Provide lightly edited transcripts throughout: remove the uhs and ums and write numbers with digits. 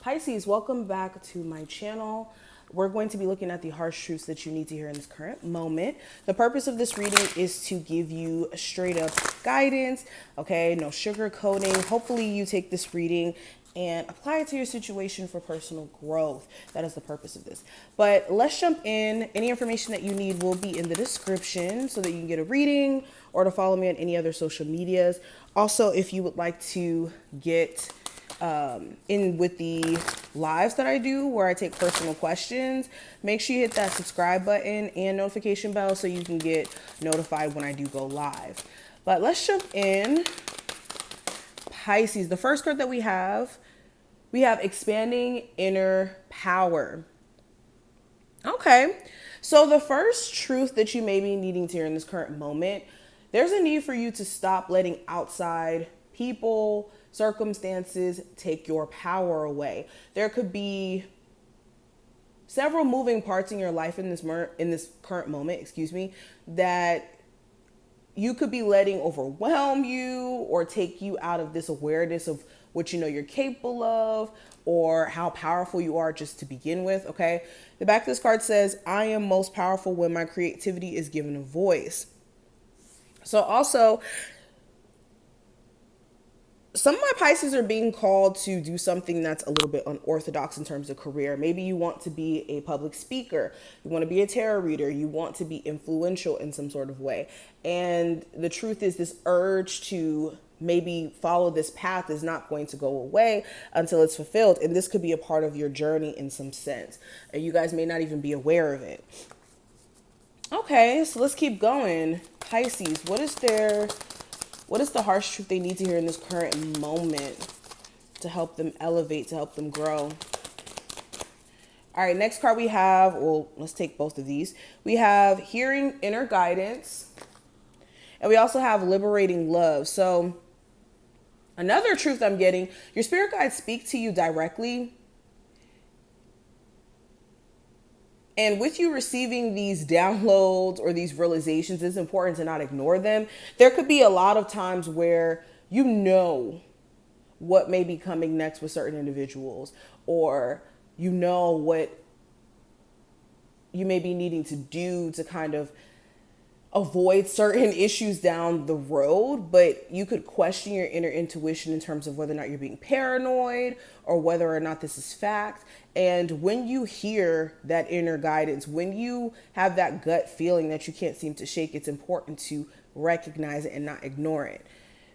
Pisces, welcome back to my channel. We're going to be looking at the harsh truths that you need to hear in this current moment. The purpose of this reading is to give you straight up guidance, okay? No sugarcoating. Hopefully you take this reading and apply it to your situation for personal growth. That is the purpose of this. But let's jump in. Any information that you need will be in the description so that you can get a reading or to follow me on any other social medias. Also, if you would like to get in with the lives that I do where I take personal questions, make sure you hit that subscribe button and notification bell so you can get notified when I do go live. But let's jump in. Pisces, the first card that we have expanding inner power. Okay, so the first truth that you may be needing to hear in this current moment, there's a need for you to stop letting outside people, circumstances take your power away. There could be several moving parts in your life in this current moment, that you could be letting overwhelm you or take you out of this awareness of what you know you're capable of or how powerful you are just to begin with, okay? The back of this card says, I am most powerful when my creativity is given a voice. So also, some of my Pisces are being called to do something that's a little bit unorthodox in terms of career. Maybe you want to be a public speaker. You want to be a tarot reader. You want to be influential in some sort of way. And the truth is this urge to maybe follow this path is not going to go away until it's fulfilled. And this could be a part of your journey in some sense. And you guys may not even be aware of it. Okay, so let's keep going. Pisces, what is the harsh truth they need to hear in this current moment to help them elevate, to help them grow? All right, next card we have, well, let's take both of these. We have hearing inner guidance, and we also have liberating love. So another truth I'm getting, your spirit guides speak to you directly. And with you receiving these downloads or these realizations, it's important to not ignore them. There could be a lot of times where you know what may be coming next with certain individuals, or you know what you may be needing to do to kind of avoid certain issues down the road, but you could question your inner intuition in terms of whether or not you're being paranoid or whether or not this is fact. And when you hear that inner guidance, when you have that gut feeling that you can't seem to shake, it's important to recognize it and not ignore it.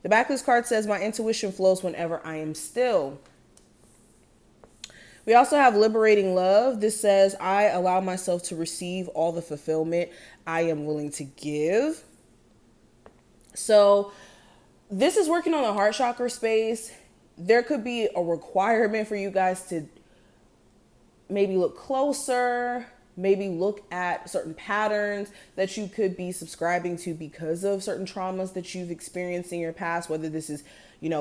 The back of this card says, my intuition flows whenever I am still. We also have liberating love. This says, I allow myself to receive all the fulfillment I am willing to give. So this is working on the heart chakra space. There could be a requirement for you guys to maybe look closer, maybe look at certain patterns that you could be subscribing to because of certain traumas that you've experienced in your past, whether this is,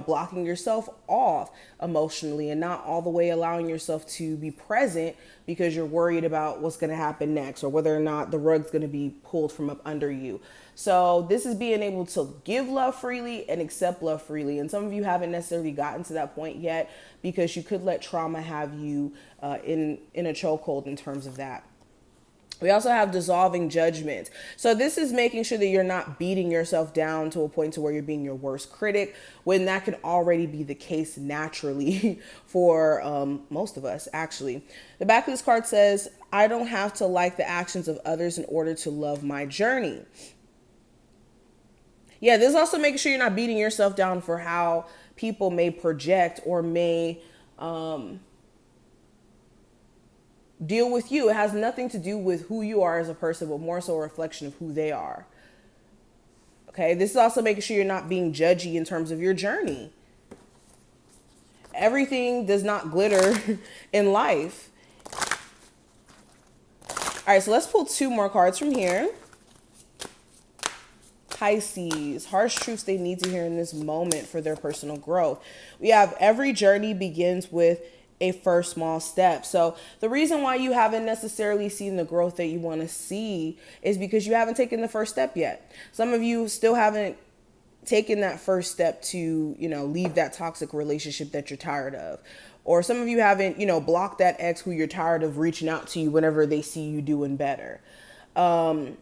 blocking yourself off emotionally and not all the way allowing yourself to be present because you're worried about what's going to happen next or whether or not the rug's going to be pulled from up under you. So this is being able to give love freely and accept love freely. And some of you haven't necessarily gotten to that point yet because you could let trauma have you in a chokehold in terms of that. We also have dissolving judgment. So this is making sure that you're not beating yourself down to a point to where you're being your worst critic, when that can already be the case naturally for most of us, actually. The back of this card says, I don't have to like the actions of others in order to love my journey. Yeah, this is also making sure you're not beating yourself down for how people may project or may deal with you. It has nothing to do with who you are as a person, but more so a reflection of who they are. Okay, this is also making sure you're not being judgy in terms of your journey. Everything does not glitter in life. All right, so let's pull two more cards from here. Pisces, harsh truths they need to hear in this moment for their personal growth. We have every journey begins with a first small step. So the reason why you haven't necessarily seen the growth that you want to see is because you haven't taken the first step yet. Some of you still haven't taken that first step to, leave that toxic relationship that you're tired of, Or some of you haven't, blocked that ex who you're tired of reaching out to you whenever they see you doing better. The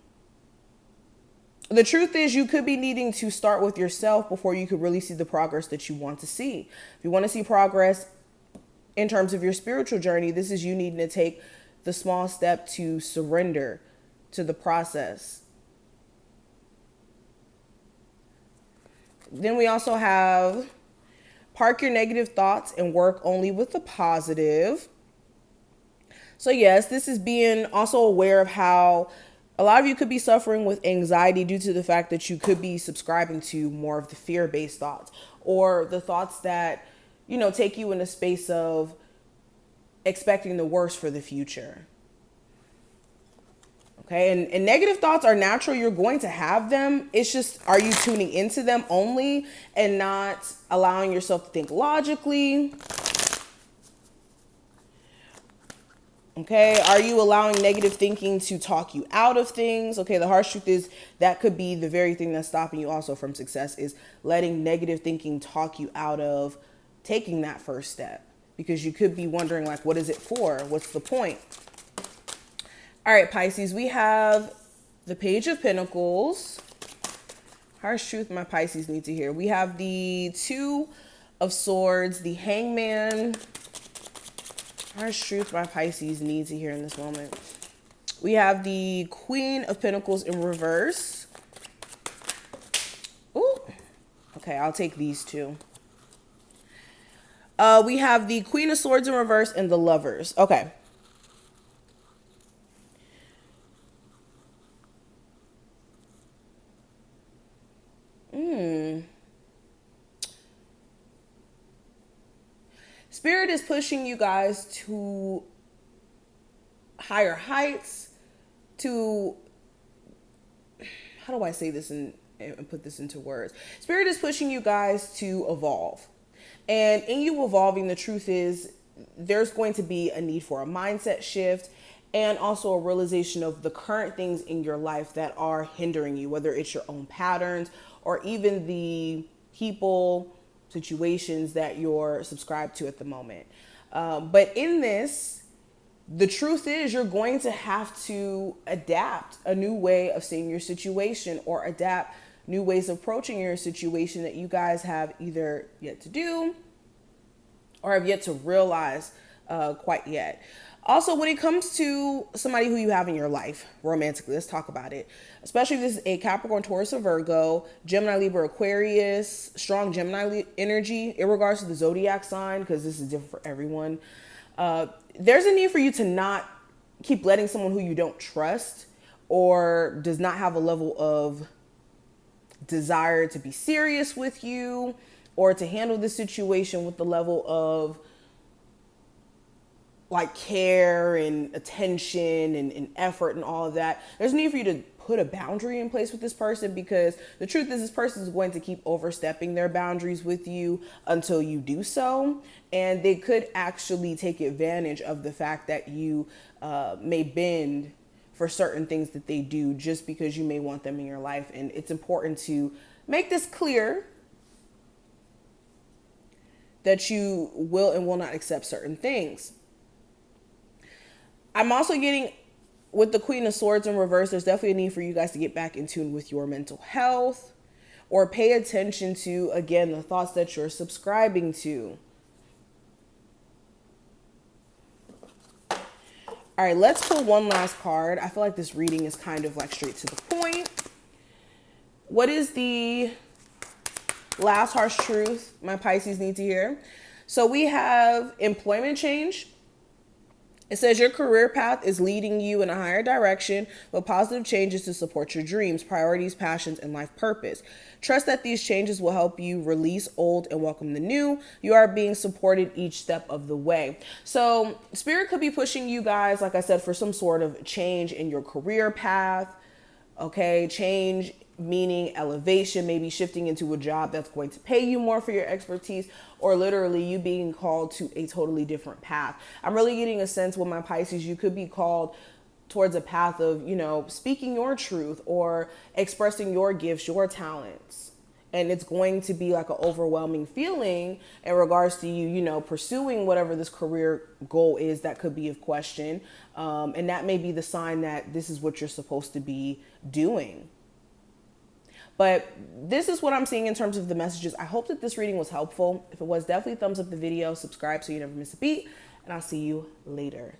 truth is, you could be needing to start with yourself before you could really see the progress that you want to see. If you want to see progress in terms of your spiritual journey, this is you needing to take the small step to surrender to the process. Then we also have park your negative thoughts and work only with the positive. So yes, this is being also aware of how a lot of you could be suffering with anxiety due to the fact that you could be subscribing to more of the fear-based thoughts, or the thoughts that, take you in a space of expecting the worst for the future. Okay. And negative thoughts are natural. You're going to have them. It's just, are you tuning into them only and not allowing yourself to think logically? Okay. Are you allowing negative thinking to talk you out of things? Okay. The harsh truth is that could be the very thing that's stopping you also from success, is letting negative thinking talk you out of taking that first step, because you could be wondering, like, what is it for? What's the point? All right, Pisces, we have the Page of Pentacles. Harsh truth my Pisces need to hear. We have the Two of Swords, the Hangman. Harsh truth my Pisces need to hear in this moment. We have the Queen of Pentacles in reverse. Ooh. Okay, I'll take these two. We have the Queen of Swords in reverse and the Lovers. Okay. Spirit is pushing you guys to higher heights, to, how do I say this and put this into words? Spirit is pushing you guys to evolve. And in you evolving, the truth is there's going to be a need for a mindset shift, and also a realization of the current things in your life that are hindering you, whether it's your own patterns or even the people, situations that you're subscribed to at the moment. But in this, the truth is you're going to have to adapt a new way of seeing your situation, or adapt new ways of approaching your situation that you guys have either yet to do or have yet to realize quite yet. Also, when it comes to somebody who you have in your life romantically, let's talk about it. Especially if this is a Capricorn, Taurus, or Virgo, Gemini, Libra, Aquarius, strong Gemini energy in regards to the zodiac sign, because this is different for everyone. There's a need for you to not keep letting someone who you don't trust or does not have a level of desire to be serious with you, or to handle the situation with the level of like care and attention and effort and all of that. There's a need for you to put a boundary in place with this person, because the truth is this person is going to keep overstepping their boundaries with you until you do so. And they could actually take advantage of the fact that you may bend for certain things that they do just because you may want them in your life. And it's important to make this clear that you will and will not accept certain things. I'm also getting, with the Queen of Swords in reverse, there's definitely a need for you guys to get back in tune with your mental health, or pay attention to, again, the thoughts that you're subscribing to. All right, let's pull one last card. I feel like this reading is kind of like straight to the point. What is the last harsh truth my Pisces need to hear? So we have employment change. It says your career path is leading you in a higher direction with positive changes to support your dreams, priorities, passions, and life purpose. Trust that these changes will help you release old and welcome the new. You are being supported each step of the way. So Spirit could be pushing you guys, like I said, for some sort of change in your career path. Okay, change meaning elevation, maybe shifting into a job that's going to pay you more for your expertise, or literally you being called to a totally different path. I'm really getting a sense with my Pisces, you could be called towards a path of, speaking your truth or expressing your gifts, your talents, And it's going to be like an overwhelming feeling in regards to you, you know, pursuing whatever this career goal is that could be of question. And that may be the sign that this is what you're supposed to be doing. But this is what I'm seeing in terms of the messages. I hope that this reading was helpful. If it was, definitely thumbs up the video, subscribe so you never miss a beat, and I'll see you later.